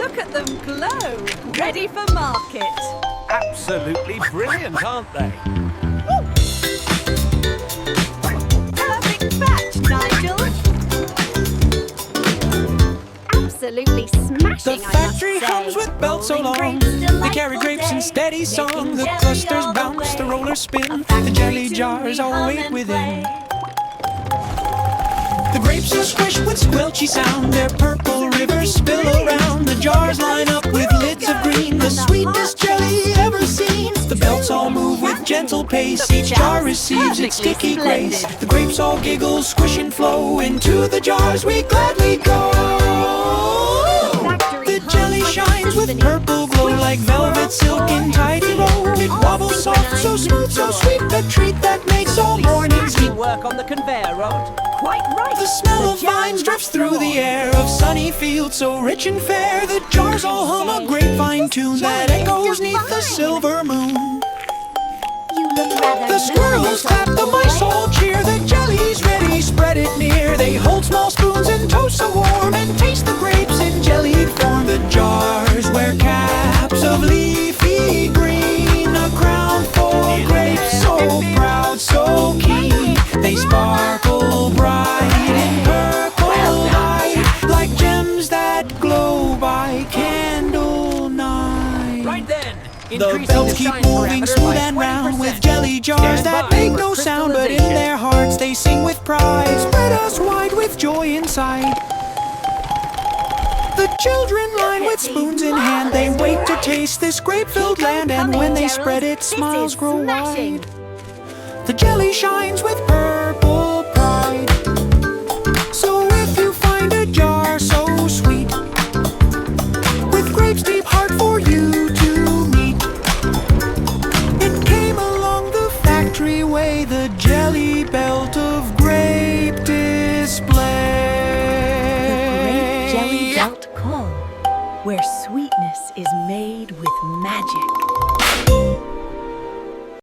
Look at them glow, ready for market. Absolutely brilliant, aren't they? Perfect batch, Nigel. Absolutely smashing, The factory hums with belts so long. They carry grapes in steady song. The clusters bounce, the rollers spin. The jelly jars all wait within. The grapes are squished with squelchy sound. Their purple rivers spill around. The jars line up with lids of green. The sweetest jelly ever seen. The belts all move with gentle pace. Each jar receives its sticky grace. The grapes all giggle, squish and flow. Into the jars we gladly go. The jelly shines with purple glow like velvet silk in tidy row. It wobbles soft, so smooth, so sweet. The treat that makes all mornings heat. Work on the conveyor rod. Quite right. The smell of vines drifts through the air of sunny fields so rich and fair. The jars all hum a grapevine tune that echoes neath the silver moon. The squirrels clap, the mice all cheer. The jelly's ready, spread it near. They hold small spoons and toast so warm and taste the grapes in jellied form. The jars wear caps of leafy green, a crown for grapes so proud, so keen. They sparkle bright in purple light, like gems that glow by candle night. Right then. The belts keep moving smooth and round with jelly jars that make no sound, but in their hearts they sing with pride. Spread us wide with joy inside. The children line with spoons in hand. They wait to taste this grape-filled land, and when they spread it, smiles grow wide. The jelly shines with purple pride. So if you find a jar so sweet, with grapes deep heart for you to meet, it came along the factory way, the jelly belt of grape display. The Grape Jelly Belt Call, where sweetness is made with magic.